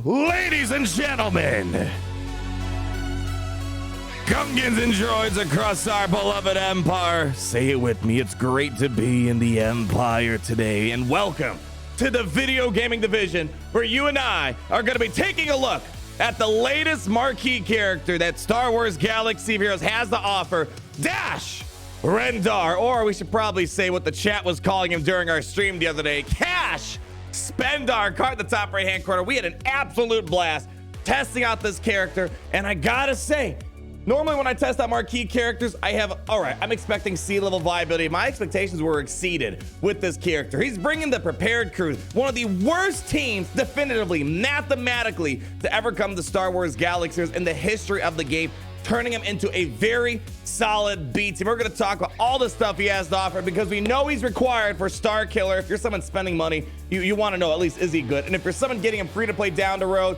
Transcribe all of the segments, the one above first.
Ladies and gentlemen, Gungans and droids across our beloved empire, say it with me, it's great to be in the empire today, and welcome to the video gaming division, where you and I are going to be taking a look at the latest marquee character that Star Wars Galaxy of Heroes has to offer, Dash Rendar, or we should probably say what the chat was calling him during our stream the other day, Cash Spendar. Card in the top right hand corner. We had an absolute blast testing out this character, and I gotta say, normally when I test out marquee characters, I'm expecting C-level viability. My expectations were exceeded with this character. He's bringing the prepared crew, one of the worst teams definitively, mathematically, to ever come to Star Wars Galaxies in the history of the game, turning him into a very solid B team. We're going to talk about all the stuff he has to offer because we know he's required for Star Killer. If you're someone spending money, you want to know at least, is he good? And if you're someone getting him free to play down the road,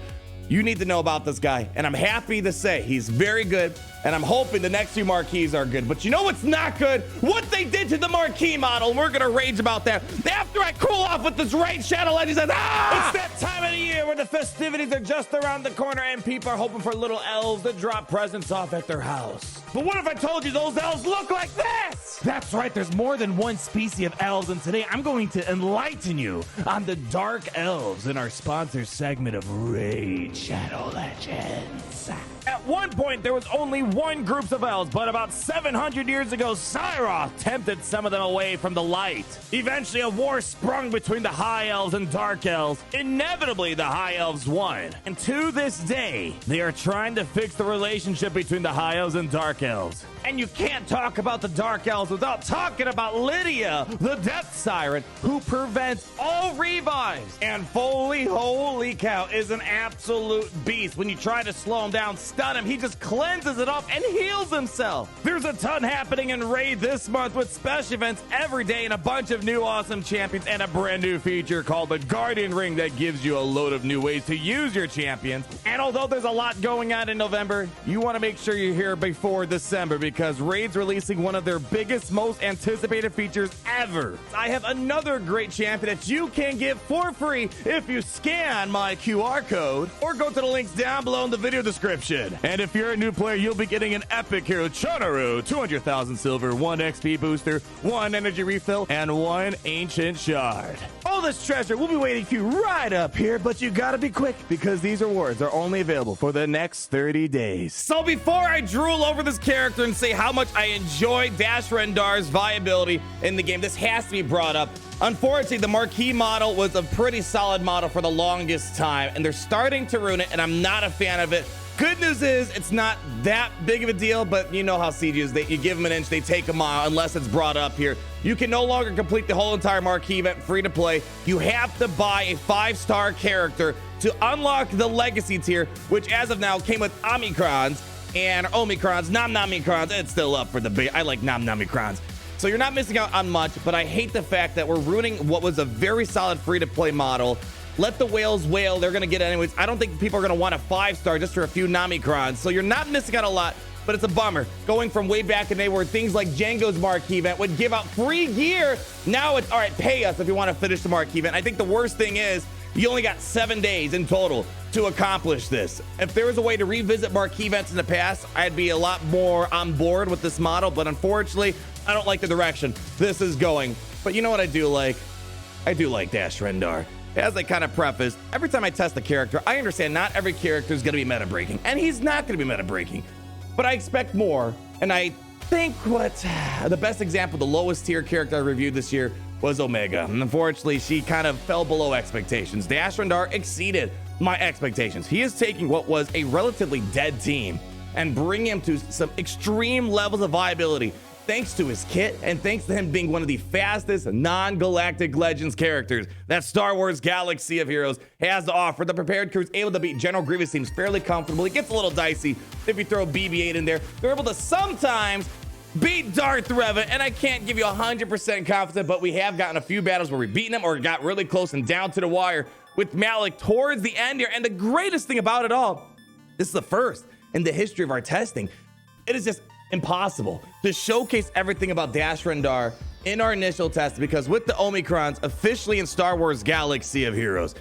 you need to know about this guy. And I'm happy to say he's very good. And I'm hoping the next few marquees are good. But you know what's not good? What they did to the marquee model. And we're going to rage about that after I cool off with this Raid Shadow Legends. It's that time of the year where the festivities are just around the corner and people are hoping for little elves to drop presents off at their house. But what if I told you those elves look like this? That's right. There's more than one species of elves. And today I'm going to enlighten you on the dark elves in our sponsor segment of Raid Shadow Legends. At one point, there was only one group of elves, but about 700 years ago, Cyroth tempted some of them away from the light. Eventually, a war sprung between the High Elves and Dark Elves. Inevitably, the High Elves won. And to this day, they are trying to fix the relationship between the High Elves and Dark Elves. And you can't talk about the Dark Elves without talking about Lydia, the Death Siren, who prevents all revives. And Foley, holy cow, is an absolute beast. When you try to slow him down, stun him, he just cleanses it up and heals himself. There's a ton happening in Raid this month with special events every day and a bunch of new awesome champions and a brand new feature called the Guardian Ring that gives you a load of new ways to use your champions. And although there's a lot going on in November, you want to make sure you're here before December because Raid's releasing one of their biggest, most anticipated features ever. I have another great champion that you can get for free if you scan my QR code or go to the links down below in the video description. And if you're a new player, you'll be getting an epic hero, Chonaru, 200,000 silver, 1 XP booster, 1 energy refill, and 1 ancient shard. All this treasure will be waiting for you right up here, but you gotta be quick because these rewards are only available for the next 30 days. So before I drool over this character and say how much I enjoy Dash Rendar's viability in the game, this has to be brought up. Unfortunately, the marquee model was a pretty solid model for the longest time, and they're starting to ruin it, and I'm not a fan of it. Good news is it's not that big of a deal, but you know how Siege is. You give them an inch, they take a mile, unless it's brought up here. You can no longer complete the whole entire marquee event free to play. You have to buy a 5-star character to unlock the legacy tier, which as of now came with Omicrons and Omicrons, Nom-Nomicrons. It's still up for debate. I like Nom-Nomicrons. So you're not missing out on much, but I hate the fact that we're ruining what was a very solid free-to-play model. Let the whales wail. They're going to get it anyways. I don't think people are going to want a 5-star just for a few Nomicrons. So you're not missing out a lot, but it's a bummer. Going from way back in the day where things like Django's marquee event would give out free gear. Now it's, all right, pay us if you want to finish the marquee event. I think the worst thing is you only got 7 days in total to accomplish this. If there was a way to revisit marquee events in the past, I'd be a lot more on board with this model. But unfortunately, I don't like the direction this is going. But you know what I do like? I do like Dash Rendar. As I kind of preface, every time I test a character, I understand not every character is going to be meta breaking, and he's not going to be meta breaking, but I expect more. And I think the best example, the lowest tier character I reviewed this year was Omega. And unfortunately, she kind of fell below expectations. Dash Rendar exceeded my expectations. He is taking what was a relatively dead team and bringing him to some extreme levels of viability, thanks to his kit and thanks to him being one of the fastest non-galactic Legends characters that Star Wars Galaxy of Heroes has to offer. The prepared crew is able to beat General Grievous teams fairly comfortably. It gets a little dicey if you throw BB-8 in there. They're able to sometimes beat Darth Revan, and I can't give you 100% confidence, but we have gotten a few battles where we've beaten him or got really close and down to the wire with Malik towards the end here. And the greatest thing about it all, this is the first in the history of our testing. It is just impossible to showcase everything about Dash Rendar in our initial test, because with the Omicrons officially in Star Wars Galaxy of Heroes,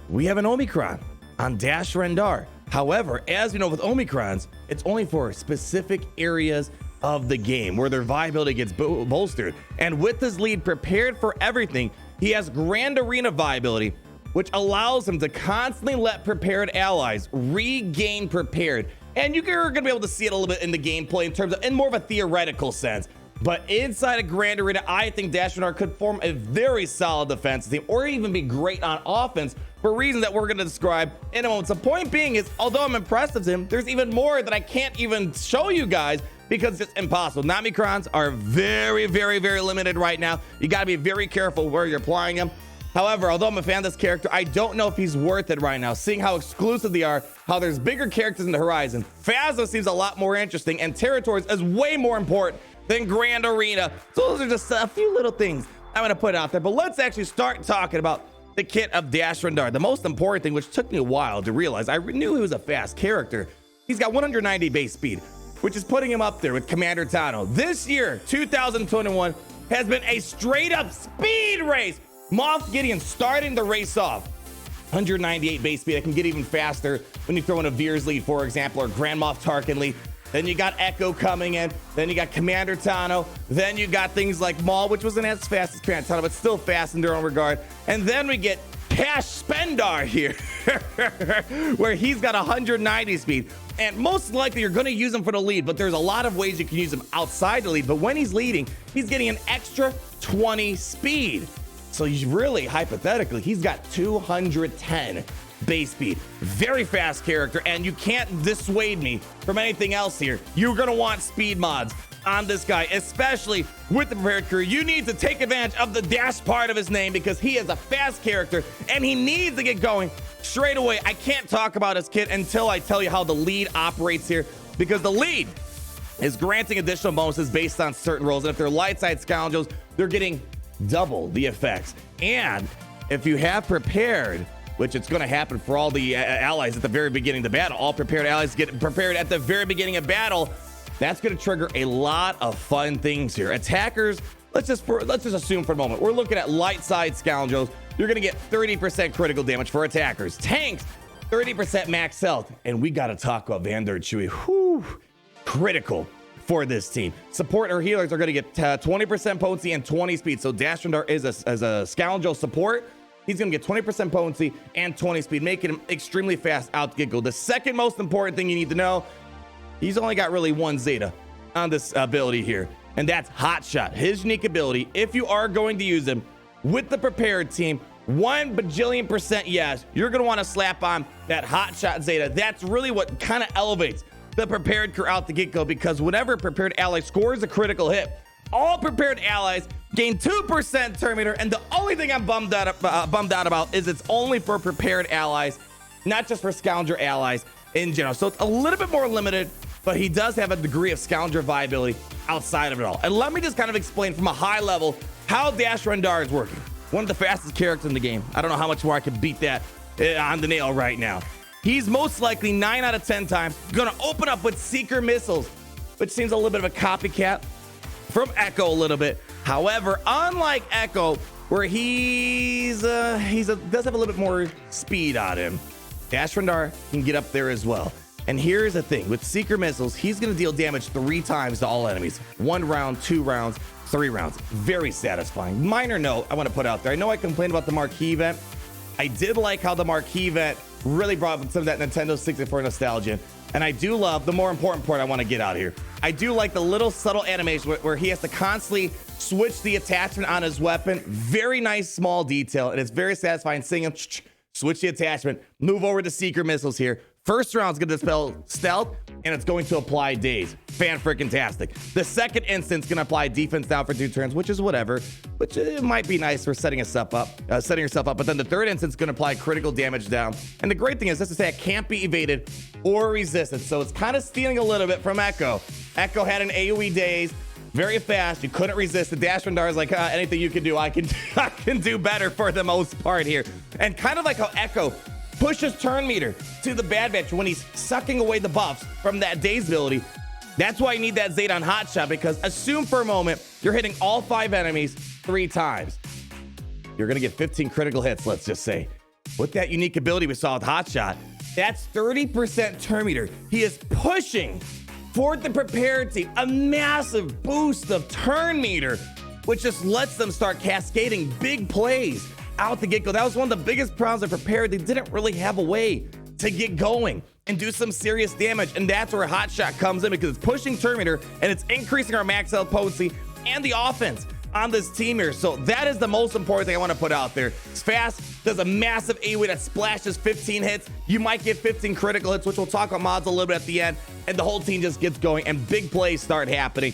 we have an Omicron. on Dash Rendar. However, as we know with Omicrons, it's only for specific areas of the game where their viability gets bolstered. And with his lead prepared for everything, he has Grand Arena viability, which allows him to constantly let prepared allies regain prepared. And you're gonna be able to see it a little bit in the gameplay in more of a theoretical sense. But inside of Grand Arena, I think Dash Rendar could form a very solid defense team or even be great on offense for reasons that we're going to describe in a moment. So point being is, although I'm impressed with him, there's even more that I can't even show you guys because it's just impossible. Omicrons are very, very, very limited right now. You got to be very careful where you're applying them. However, although I'm a fan of this character, I don't know if he's worth it right now, seeing how exclusive they are, how there's bigger characters in the horizon. Phasma seems a lot more interesting, and Territories is way more important than Grand Arena. So those are just a few little things I'm going to put out there. But let's actually start talking about the kit of Dash Rendar. The most important thing, which took me a while to realize, I knew he was a fast character. He's got 190 base speed, which is putting him up there with Commander Tano. This year, 2021, has been a straight up speed race. Moff Gideon starting the race off. 198 base speed. I can get even faster when you throw in a Veer's lead, for example, or Grand Moff Tarkin lead. Then you got Echo coming in. Then you got Commander Tano. Then you got things like Maul, which wasn't as fast as Commander Tano, but still fast in their own regard. And then we get Cash Spendar here, where he's got 190 speed. And most likely you're going to use him for the lead, but there's a lot of ways you can use him outside the lead. But when he's leading, he's getting an extra 20 speed. So he's really, hypothetically, he's got 210 base speed. Very fast character, and you can't dissuade me from anything else here. You're gonna want speed mods on this guy, especially with the prepared crew. You need to take advantage of the dash part of his name because he is a fast character and he needs to get going straight away. I can't talk about his kit until I tell you how the lead operates here, because the lead is granting additional bonuses based on certain roles, and if they're light side scoundrels, they're getting double the effects. And if you have prepared, which it's going to happen for all the allies at the very beginning of the battle, all prepared allies get prepared at the very beginning of battle, that's going to trigger a lot of fun things here. Attackers, let's just assume for a moment, we're looking at light side scoundrels. You're going to get 30% critical damage for attackers. Tanks, 30% max health. And we got to talk about Vandar Chewie. Whew, critical for this team. Support or healers are going to get 20% potency and 20 speed. So Dash Rendar is a scoundrel support. He's going to get 20% potency and 20 speed, making him extremely fast out the get-go. The second most important thing you need to know, he's only got really one Zeta on this ability here, and that's Hot Shot. His unique ability, if you are going to use him with the prepared team, 1 bajillion% yes, you're going to want to slap on that Hot Shot Zeta. That's really what kind of elevates the prepared crew out the get-go, because whenever prepared ally scores a critical hit, all prepared allies gain 2% turn meter, and the only thing I'm bummed out about is it's only for prepared allies, not just for scoundrel allies in general. So it's a little bit more limited, but he does have a degree of scoundrel viability outside of it all. And let me just kind of explain from a high level how Dash Rendar is working. One of the fastest characters in the game. I don't know how much more I can beat that on the nail right now. He's most likely 9 out of 10 times gonna open up with Seeker missiles, which seems a little bit of a copycat from Echo a little bit. However, unlike Echo, where he does have a little bit more speed on him, Dash Rendar can get up there as well. And here's the thing, with Seeker missiles, he's gonna deal damage 3 times to all enemies. 1 round, 2 rounds, 3 rounds. Very satisfying. Minor note I wanna put out there. I know I complained about the marquee event. I did like how the marquee event really brought some of that Nintendo 64 nostalgia. And I do love the more important part I want to get out here. I do like the little subtle animation where he has to constantly switch the attachment on his weapon. Very nice small detail, and it's very satisfying seeing him switch the attachment, move over to Seeker missiles here. First round's going to dispel stealth, and it's going to apply daze. Fan-freaking-tastic. The second instance going to apply defense down for 2 turns, which is whatever, which it might be nice for setting yourself up. But then the third instance going to apply critical damage down. And the great thing is, this attack can't be evaded or resisted, so it's kind of stealing a little bit from Echo. Echo had an AoE daze, very fast. You couldn't resist. The Dash Rendar is like, anything you can do, I can do better for the most part here. And kind of like how Echo pushes turn meter to the Bad Batch when he's sucking away the buffs from that daze ability. That's why you need that Zeta on Hot Shot, because assume for a moment you're hitting all 5 enemies 3 times. You're going to get 15 critical hits, let's just say. with that unique ability we saw with Hotshot, that's 30% turn meter. He is pushing for the prepared team a massive boost of turn meter, which just lets them start cascading big plays out the get-go. That was one of the biggest problems they prepared. They didn't really have a way to get going and do some serious damage, and that's where Hotshot comes in, because it's pushing turn meter and it's increasing our max health potency and the offense on this team here. So that is the most important thing I want to put out there. It's fast, does a massive AoE that splashes 15 hits. You might get 15 critical hits, which we'll talk about mods a little bit at the end, and the whole team just gets going and big plays start happening.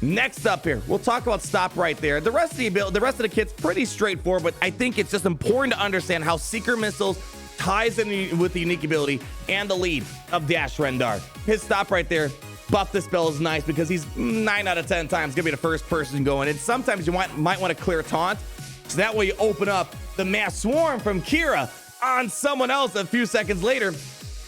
Next up here, we'll talk about stop right there. The rest of the kit's pretty straightforward, but I think it's just important to understand how Seeker Missiles ties in with the unique ability and the lead of Dash Rendar. His stop right there, buff the spell, is nice because he's 9 out of 10 times gonna be the first person going. And sometimes you might want to clear taunt, so that way you open up the mass swarm from Kira on someone else a few seconds later.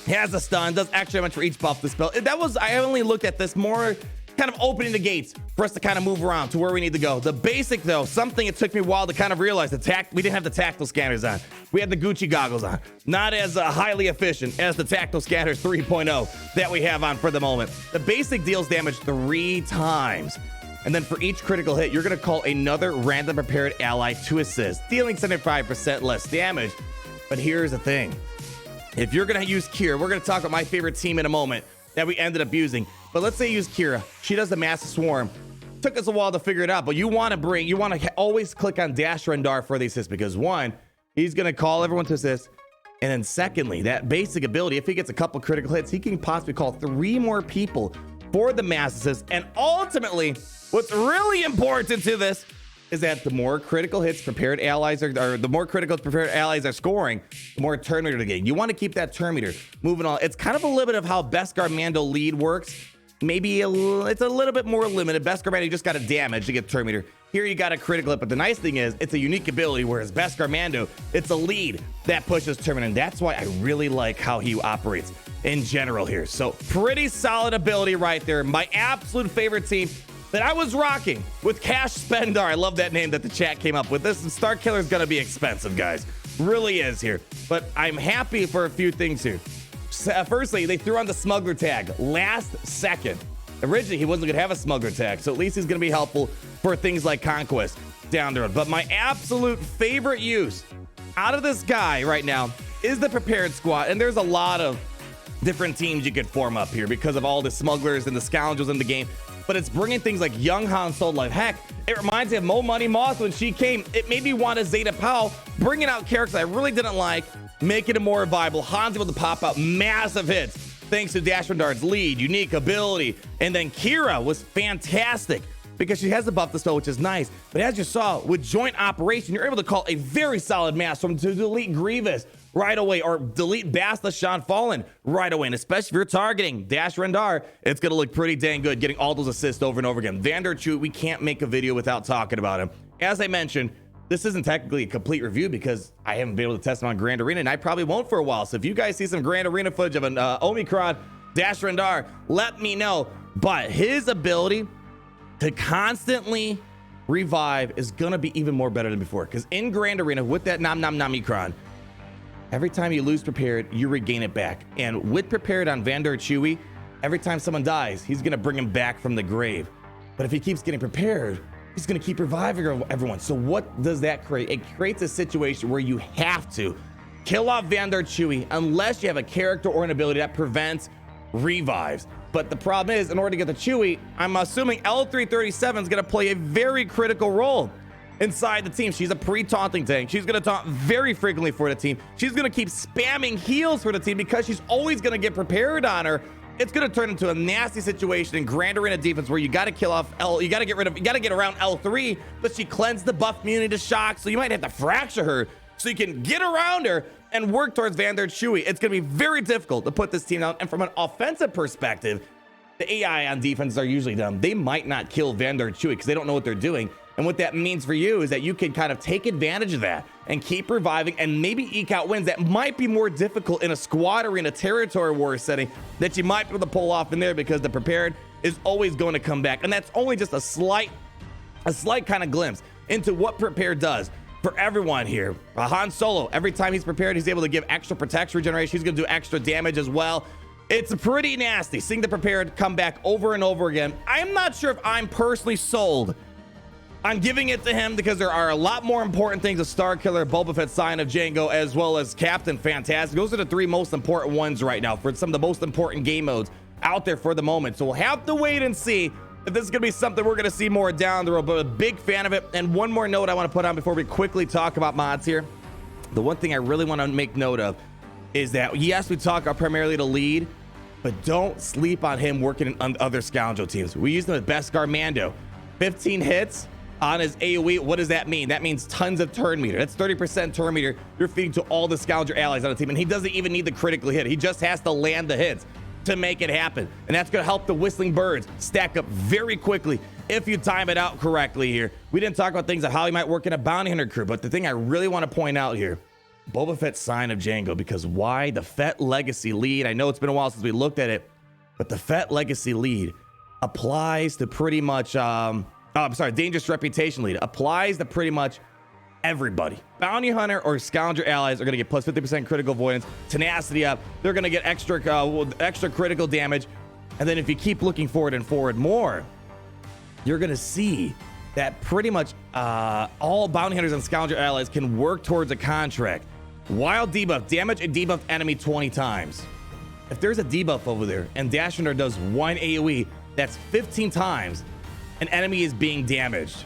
Has a stun, does extra damage for each buff the spell. I only looked at this more kind of opening the gates for us to kind of move around to where we need to go. The basic, though, something it took me a while to kind of realize, we didn't have the tactile scanners on. We had the Gucci goggles on. Not as highly efficient as the tactile scanners 3.0 that we have on for the moment. The basic deals damage 3 times. And then for each critical hit, you're going to call another random prepared ally to assist, dealing 75% less damage. But here's the thing. If you're going to use Kira, we're going to talk about my favorite team in a moment that we ended up using. But let's say you use Kira. She does the massive swarm. Took us a while to figure it out, but you want to always click on Dash Rendar for the assist, because one, he's going to call everyone to assist. And then secondly, that basic ability, if he gets a couple critical hits, he can possibly call 3 more people for the mass assist. And ultimately, what's really important to this is that the more critical hits prepared allies are scoring, the more turn meter to gain. You want to keep that turn meter moving on. It's kind of a little bit of how Beskar Mando lead works. Maybe it's a little bit more limited. Beskar Mando, you just got a damage to get turn meter. Here you got a critical hit, but the nice thing is it's a unique ability, whereas Beskar Mando, it's a lead that pushes turn meter, and that's why I really like how he operates in general here. So pretty solid ability right there. My absolute favorite team that I was rocking with Cash Spendar. I love that name that the chat came up with. This Star Killer is going to be expensive, guys. Really is here. But I'm happy for a few things here. Firstly, they threw on the smuggler tag last second. Originally, he wasn't going to have a smuggler tag, so at least he's going to be helpful for things like Conquest down the road. But my absolute favorite use out of this guy right now is the prepared squad. And there's a lot of different teams you could form up here because of all the smugglers and the scoundrels in the game. But it's bringing things like young Han Solo. Like, heck, it reminds me of Mo Money Moss when she came. It made me want a Zeta Powell, bringing out characters I really didn't like, making it more viable. Han's able to pop out massive hits thanks to Dash Rendar's lead, unique ability. And then Kira was fantastic because she has the buff the spell, which is nice. But as you saw, with joint operation, you're able to call a very solid mass from to delete Grievous right away, or delete Basta Sean Fallen right away. And especially if you're targeting Dash Rendar, it's going to look pretty dang good, getting all those assists over and over again. Vanishing, we can't make a video without talking about him. As I mentioned, this isn't technically a complete review because I haven't been able to test him on Grand Arena, and I probably won't for a while. So if you guys see some Grand Arena footage of an Omicron Dash Rendar, let me know. But his ability to constantly revive is going to be even more better than before, because in Grand Arena with that Omicron, every time you lose prepared, you regain it back. And with prepared on Vandar Chewie, every time someone dies, he's going to bring him back from the grave. But if he keeps getting prepared, he's going to keep reviving everyone. So what does that create? It creates a situation where you have to kill off Vandar Chewie unless you have a character or an ability that prevents revives. But the problem is, in order to get the Chewie, I'm assuming L337 is going to play a very critical role inside the team. She's a pre-taunting tank. She's going to taunt very frequently for the team. She's going to keep spamming heals for the team because she's always going to get prepared on her. It's going to turn into a nasty situation in Grand Arena defense where you got to kill off you got to get around L3, but she cleansed the buff immunity to shock, so you might have to fracture her so you can get around her and work towards Vandar Chewie. It's going to be very difficult to put this team out. And from an offensive perspective, the AI on defense are usually dumb. They might not kill Vandar Chewie because they don't know what they're doing. And what that means for you is that you can kind of take advantage of that and keep reviving and maybe eke out wins that might be more difficult in a squad arena territory war setting that you might be able to pull off in there, because the prepared is always going to come back. And that's only just a slight kind of glimpse into what prepared does for everyone here. Han Solo, every time he's prepared, he's able to give extra protection regeneration. He's going to do extra damage as well. It's pretty nasty seeing the prepared come back over and over again. I'm not sure if I'm personally sold on giving it to him, because there are a lot more important things: a Star Killer, Boba Fett, Sign of Django, as well as Captain Fantastic. Those are the three most important ones right now for some of the most important game modes out there for the moment. So we'll have to wait and see if this is going to be something we're going to see more down the road, but a big fan of it. And one more note I want to put on before we quickly talk about mods here. The one thing I really want to make note of is that, yes, we talk about primarily the lead, but don't sleep on him working on other Scoundrel teams. We used him with Beskar Mando. 15 hits on his AoE. What does that mean? That means tons of turn meter. That's 30% turn meter you're feeding to all the Scoundrel allies on the team. And he doesn't even need the critical hit. He just has to land the hits to make it happen. And that's going to help the Whistling Birds stack up very quickly if you time it out correctly here. We didn't talk about things like how he might work in a bounty hunter crew, but the thing I really want to point out here, Boba Fett's Sign of Django, because why? The Fett Legacy lead. I know it's been a while since we looked at it, but the Fett Legacy lead applies to pretty much, Dangerous Reputation lead applies to pretty much everybody. Bounty Hunter or Scoundrel allies are going to get plus 50% critical avoidance, tenacity up. They're going to get extra critical damage. And then if you keep looking forward and forward more, you're going to see that pretty much all Bounty Hunters and Scoundrel allies can work towards a contract. Wild debuff, damage a debuffed enemy 20 times. If there's a debuff over there and Dash Runner does one AoE, that's 15 times an enemy is being damaged.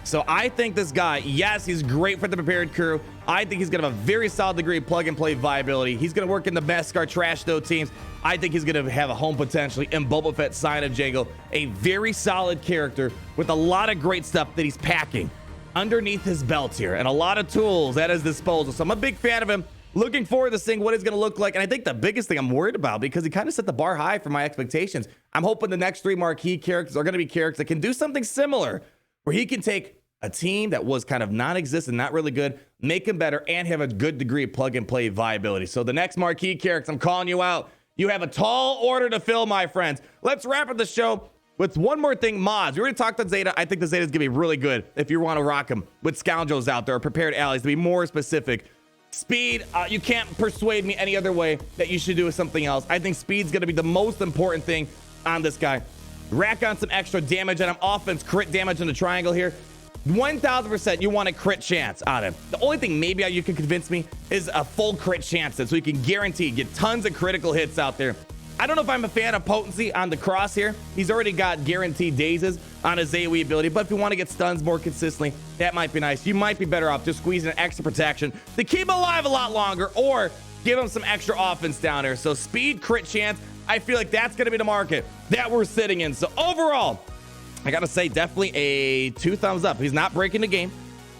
So I think this guy, yes, he's great for the prepared crew. I think he's going to have a very solid degree of plug and play viability. He's going to work in the Beskar Trash Though teams. I think he's going to have a home potentially in Boba Fett Sign of Django, a very solid character with a lot of great stuff that he's packing underneath his belt here and a lot of tools at his disposal. So I'm a big fan of him. Looking forward to seeing what he's going to look like. And I think the biggest thing I'm worried about, because he kind of set the bar high for my expectations, I'm hoping the next three marquee characters are going to be characters that can do something similar, where he can take a team that was kind of non-existent, not really good, make them better, and have a good degree of plug and play viability. So the next marquee character, I'm calling you out. You have a tall order to fill, my friends. Let's wrap up the show with one more thing, mods. We already talked about Zeta. I think the Zeta is going to be really good if you want to rock them with Scoundrels out there, or prepared allies, to be more specific. Speed, you can't persuade me any other way that you should do something else. I think speed's going to be the most important thing on this guy. Rack on some extra damage on him. Offense, crit damage in the triangle here. 1000% you want a crit chance on him. The only thing maybe you can convince me is a full crit chance, so you can guarantee get tons of critical hits out there. I don't know if I'm a fan of potency on the cross here. He's already got guaranteed dazes on his AoE ability, but if you want to get stuns more consistently, that might be nice. You might be better off just squeezing an extra protection to keep him alive a lot longer, or give him some extra offense down there. So speed, crit chance, I feel like that's going to be the market that we're sitting in. So overall, I gotta say, definitely a 2 thumbs up. He's not breaking the game.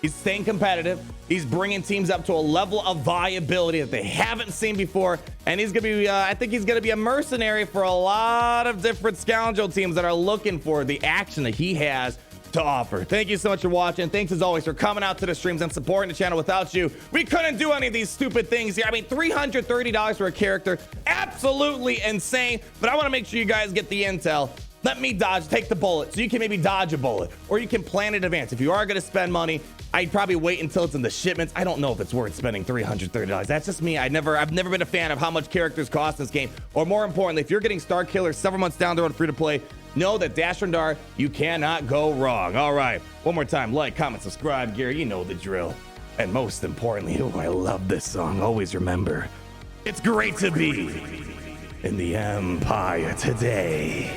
He's staying competitive. He's bringing teams up to a level of viability that they haven't seen before. And he's gonna be, I think he's gonna be a mercenary for a lot of different Scoundrel teams that are looking for the action that he has to offer. Thank you so much for watching. Thanks as always for coming out to the streams and supporting the channel. Without you, we couldn't do any of these stupid things here. I mean, $330 for a character, absolutely insane. But I wanna make sure you guys get the intel. Let me take the bullet, so you can maybe dodge a bullet, or you can plan in advance. If you are going to spend money, I'd probably wait until it's in the shipments. I don't know if it's worth spending $330. That's just me. I've never been a fan of how much characters cost in this game. Or more importantly, if you're getting Star Killer several months down the road free to play, know that Dash Rendar, you cannot go wrong. All right, one more time, like, comment, subscribe, Gary. You know the drill. And most importantly, I love this song. Always remember, it's great to be in the Empire today.